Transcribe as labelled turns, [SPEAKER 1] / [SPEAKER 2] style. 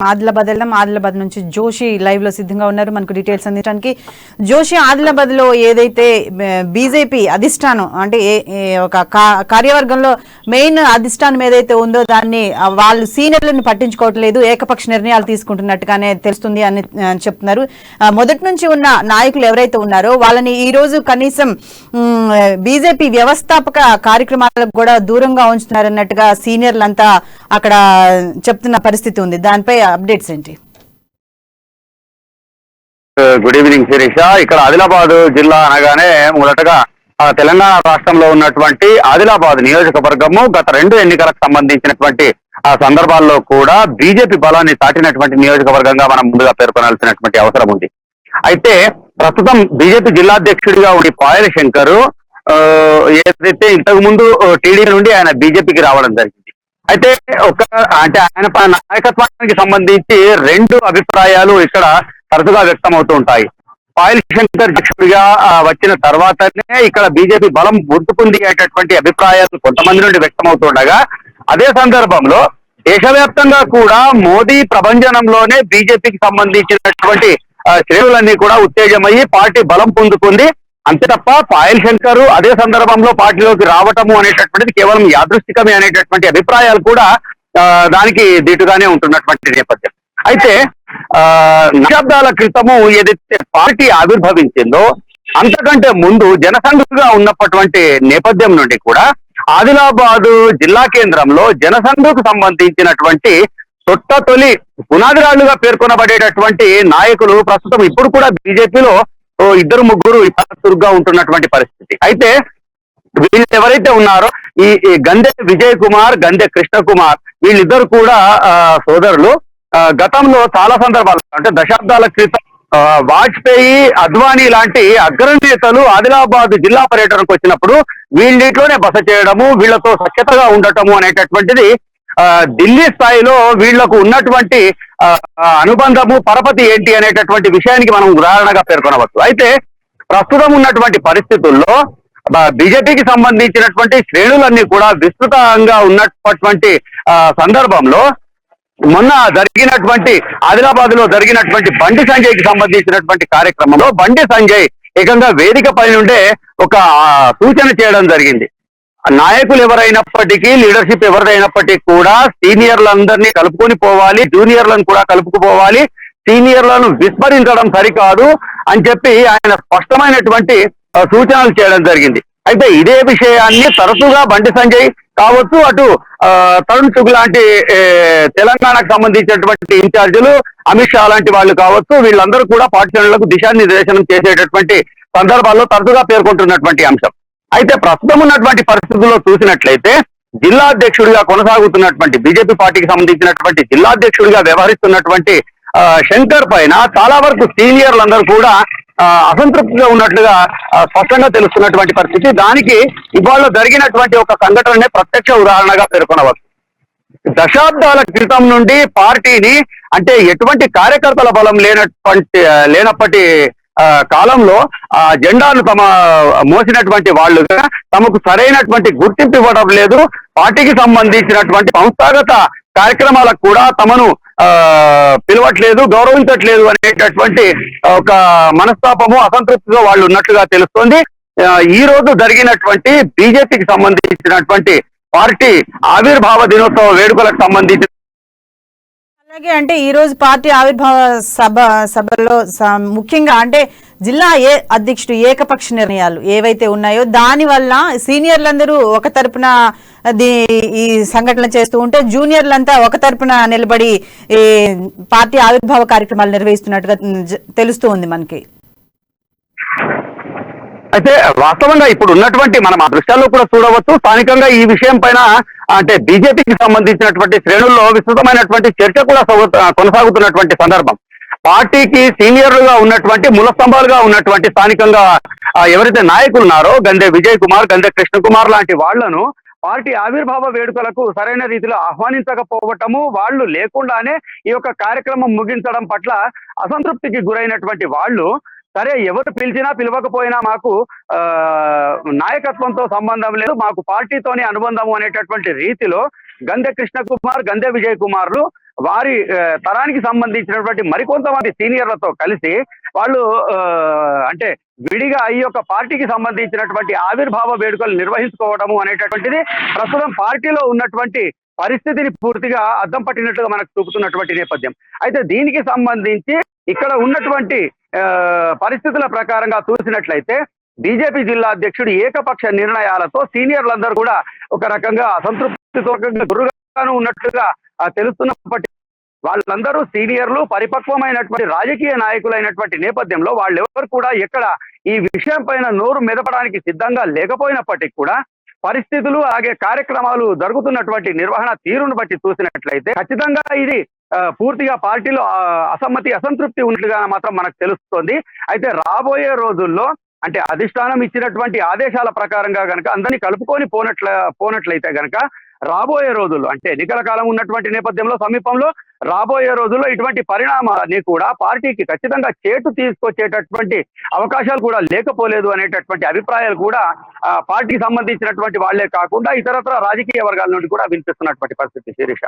[SPEAKER 1] ఆదిలాబాద్ నుంచి జోషి లైవ్ లో సిద్ధంగా ఉన్నారు మనకు డీటెయిల్స్ అందించడానికి. జోషి, ఆదిలాబాద్ లో ఏదైతే బీజేపీ అధిష్టానం అంటే ఒక కార్యవర్గంలో మెయిన్ అధిష్టానం ఏదైతే ఉందో దాన్ని వాళ్ళు సీనియర్లను పట్టించుకోవట్లేదు, ఏకపక్ష నిర్ణయాలు తీసుకుంటున్నట్టుగానే తెలుస్తుంది అని చెప్తున్నారు. మొదటి నుంచి ఉన్న నాయకులు ఎవరైతే ఉన్నారో వాళ్ళని ఈ రోజు కనీసం బీజేపీ వ్యవస్థాపక కార్యక్రమాలకు కూడా దూరంగా ఉంచుతున్నారన్నట్టుగా సీనియర్లంతా అక్కడ చెప్తున్న పరిస్థితి ఉంది. దానిపై అప్డేట్స్ ఏంటి?
[SPEAKER 2] Good evening Shirisha. ఇక్కడ ఆదిలాబాద్ జిల్లా అనగానే మొదటగా తెలంగాణ రాష్ట్రంలో ఉన్నటువంటి ఆదిలాబాద్ నియోజకవర్గము గత 2 ఎన్నికలకు సంబంధించినటువంటి ఆ సందర్భాల్లో కూడా బీజేపీ బలాన్ని చాటినటువంటి నియోజకవర్గంగా మనం ముందుగా పేర్కొనాల్సినటువంటి అవసరం ఉంది. అయితే ప్రస్తుతం బీజేపీ జిల్లాధ్యక్షుడిగా ఉండి పాయల శంకర్ ఏదైతే ఇంతకు ముందు టీడీపీ నుండి ఆయన బీజేపీకి రావడం జరిగింది. అయితే ఆయన నాయకత్వానికి సంబంధించి 2 అభిప్రాయాలు ఇక్కడ తరచుగా వ్యక్తం అవుతూ ఉంటాయి. పాయల్ శంకర్ అధ్యక్షుడిగా వచ్చిన తర్వాతనే ఇక్కడ బీజేపీ బలం పుంజుకుంది అనేటటువంటి అభిప్రాయాలు కొంతమంది నుండి వ్యక్తం అవుతుండగా, అదే సందర్భంలో దేశవ్యాప్తంగా కూడా మోదీ ప్రభంజనంలోనే బీజేపీకి సంబంధించినటువంటి శ్రేణులన్నీ కూడా ఉత్తేజమయ్యి పార్టీ బలం పొందుకుంది. అంతే తప్ప పాయల్ శంకర్ అదే సందర్భంలో పార్టీలోకి రావటము అనేటటువంటిది కేవలం యాదృష్టికమే అనేటటువంటి అభిప్రాయాలు కూడా దానికి దీటుగానే ఉంటున్నటువంటి నేపథ్యం. అయితే దశాబ్దాల క్రితము ఏదైతే పార్టీ ఆవిర్భవించిందో అంతకంటే ముందు జనసంఘుగా ఉన్నటువంటి నేపథ్యం నుండి కూడా ఆదిలాబాదు జిల్లా కేంద్రంలో జనసంఘకు సంబంధించినటువంటి తొలి పునాదిరాళ్లుగా పేర్కొనబడేటటువంటి నాయకులు ప్రస్తుతం ఇప్పుడు కూడా బీజేపీలో 2-3 చురుగ్గా ఉంటున్నటువంటి పరిస్థితి. అయితే వీళ్ళు ఎవరైతే ఉన్నారో ఈ గందె విజయ్ కుమార్, గందె కృష్ణ కుమార్ వీళ్ళిద్దరు కూడా సోదరులు గతంలో చాలా సందర్భాలు అంటే దశాబ్దాల క్రితం వాజ్పేయి, అద్వానీ లాంటి అగ్రనేతలు ఆదిలాబాద్ జిల్లా పర్యటనకు వచ్చినప్పుడు వీళ్ళింట్లోనే బస చేయడము, వీళ్లతో సఖ్యతగా ఉండటము అనేటటువంటిది ఢిల్లీ స్థాయిలో వీళ్లకు ఉన్నటువంటి అనుబంధము పరపతి ఏంటి అనేటటువంటి విషయానికి మనం ఉదాహరణగా పేర్కొనవచ్చు. అయితే ప్రస్తుతం ఉన్నటువంటి పరిస్థితుల్లో బీజేపీకి సంబంధించినటువంటి శ్రేణులన్నీ కూడా విస్తృతంగా ఉన్నటువంటి సందర్భంలో మొన్న జరిగినటువంటి ఆదిలాబాద్ లో జరిగినటువంటి బండి సంజయ్కి సంబంధించినటువంటి కార్యక్రమంలో బండి సంజయ్ ఏకంగా వేదిక పై నుండే ఒక సూచన చేయడం జరిగింది. నాయకులు ఎవరైనప్పటికీ, లీడర్షిప్ ఎవరిదైనప్పటికీ కూడా సీనియర్లందరినీ కలుపుకొని పోవాలి, జూనియర్లను కూడా కలుపుకుపోవాలి, సీనియర్లను విస్మరించడం సరికాదు అని చెప్పి ఆయన స్పష్టమైనటువంటి సూచనలు చేయడం జరిగింది. అయితే ఇదే విషయాన్ని తరచుగా బండి సంజయ్ కావచ్చు, అటు తరుణ్ చుగ్ లాంటి తెలంగాణకు సంబంధించినటువంటి ఇన్ఛార్జీలు, అమిత్ షా లాంటి వాళ్ళు కావచ్చు, వీళ్ళందరూ కూడా పార్టీలకు దిశానిర్దేశనం చేసేటటువంటి సందర్భాల్లో తరచుగా పేర్కొంటున్నటువంటి అంశం. అయితే ప్రస్తుతం ఉన్నటువంటి పరిస్థితుల్లో చూసినట్లయితే జిల్లా అధ్యక్షుడిగా కొనసాగుతున్నటువంటి బీజేపీ పార్టీకి సంబంధించినటువంటి జిల్లా అధ్యక్షుడిగా వ్యవహరిస్తున్నటువంటి శంకర్ పైన చాలా వరకు సీనియర్లందరూ కూడా అసంతృప్తిగా ఉన్నట్లుగా స్పష్టంగా తెలుస్తున్నటువంటి పరిస్థితి. దానికి ఇవాళ జరిగినటువంటి ఒక సంఘటననే ప్రత్యక్ష ఉదాహరణగా పేర్కొనవచ్చు. దశాబ్దాల క్రితం నుండి పార్టీని అంటే ఎటువంటి కార్యకర్తల బలం లేనప్పటి కాలంలో ఆ జెండాను మోసినటువంటి వాళ్ళుగా తమకు సరైనటువంటి గుర్తింపు ఇవ్వడం లేదు, పార్టీకి సంబంధించినటువంటి సంస్థాగత కార్యక్రమాలకు కూడా తమను పిలవట్లేదు, గౌరవించట్లేదు అనేటటువంటి ఒక మనస్తాపము, అసంతృప్తితో వాళ్ళు ఉన్నట్లుగా తెలుస్తోంది. ఈ రోజు జరిగినటువంటి బీజేపీకి సంబంధించినటువంటి పార్టీ ఆవిర్భావ దినోత్సవ వేడుకలకు సంబంధించి
[SPEAKER 1] అలాగే అంటే ఈ రోజు పార్టీ ఆవిర్భావ సభలో ముఖ్యంగా అంటే జిల్లా అధ్యక్షుడు ఏకపక్ష నిర్ణయాలు ఏవైతే ఉన్నాయో దాని వల్ల సీనియర్లందరూ ఒక తరపున ఈ సంఘటన చేస్తూ ఉంటే జూనియర్లంతా ఒక తరపున నిలబడి ఈ పార్టీ ఆవిర్భావ కార్యక్రమాలు నిర్వహిస్తున్నట్టుగా తెలుస్తూ ఉంది మనకి.
[SPEAKER 2] అయితే వాస్తవంగా ఇప్పుడు ఉన్నటువంటి మనం ఆ దృశ్యాల్లో కూడా చూడవచ్చు. స్థానికంగా ఈ విషయం పైన అంటే బీజేపీకి సంబంధించినటువంటి శ్రేణుల్లో విస్తృతమైనటువంటి చర్చ కూడా కొనసాగుతున్నటువంటి సందర్భం. పార్టీకి సీనియర్లుగా ఉన్నటువంటి మూలస్తంభాలుగా ఉన్నటువంటి స్థానికంగా ఎవరైతే నాయకులు ఉన్నారో గందె విజయ్ కుమార్, గందె కృష్ణ కుమార్ లాంటి వాళ్లను పార్టీ ఆవిర్భావ వేడుకలకు సరైన రీతిలో ఆహ్వానించకపోవటము, వాళ్ళు లేకుండానే ఈ యొక్క కార్యక్రమం ముగించడం పట్ల అసంతృప్తికి గురైనటువంటి వాళ్ళు సరే ఎవరు పిలిచినా పిలవకపోయినా మాకు నాయకత్వంతో సంబంధం లేదు, మాకు పార్టీతోనే అనుబంధం అనేటటువంటి రీతిలో గందె కృష్ణ కుమార్, గందె విజయ్ కుమార్లు వారి తరానికి సంబంధించినటువంటి మరికొంతమంది సీనియర్లతో కలిసి వాళ్ళు అంటే విడిగా ఈ యొక్క పార్టీకి సంబంధించినటువంటి ఆవిర్భావ వేడుకలు నిర్వహించుకోవడము అనేటటువంటిది ప్రస్తుతం పార్టీలో ఉన్నటువంటి పరిస్థితిని పూర్తిగా అద్దం పట్టినట్లుగా మనకు చూపుతున్నటువంటి నేపథ్యం. అయితే దీనికి సంబంధించి ఇక్కడ ఉన్నటువంటి పరిస్థితుల ప్రకారంగా చూసినట్లయితే బీజేపీ జిల్లా అధ్యక్షుడు ఏకపక్ష నిర్ణయాలతో సీనియర్లందరూ కూడా ఒక రకంగా అసంతృప్తితో గురుగాను ఉన్నట్లుగా తెలుస్తున్నప్పటికీ వాళ్ళందరూ సీనియర్లు, పరిపక్వమైనటువంటి రాజకీయ నాయకులైనటువంటి నేపథ్యంలో వాళ్ళెవరు కూడా ఎక్కడ ఈ విషయం పైన నోరు మెదపడానికి సిద్ధంగా లేకపోయినప్పటికీ కూడా పరిస్థితులు అలాగే కార్యక్రమాలు జరుగుతున్నటువంటి నిర్వహణ తీరును బట్టి చూసినట్లయితే ఖచ్చితంగా ఇది పూర్తిగా పార్టీలో అసంతృప్తి ఉన్నట్లుగా మాత్రం మనకు తెలుస్తోంది. అయితే రాబోయే రోజుల్లో అంటే అధిష్టానం ఇచ్చినటువంటి ఆదేశాల ప్రకారంగా గనక అందరినీ కలుపుకొని పోనట్లయితే గనక రాబోయే రోజుల్లో అంటే ఎన్నికల కాలం ఉన్నటువంటి నేపథ్యంలో సమీపంలో రాబోయే రోజుల్లో ఇటువంటి పరిణామాన్ని కూడా పార్టీకి ఖచ్చితంగా చేటు తీసుకొచ్చేటటువంటి అవకాశాలు కూడా లేకపోలేదు అనేటటువంటి అభిప్రాయాలు కూడా పార్టీకి సంబంధించినటువంటి వాళ్లే కాకుండా ఇతరత్ర రాజకీయ వర్గాల నుండి కూడా వినిపిస్తున్నటువంటి పరిస్థితి శిరీష.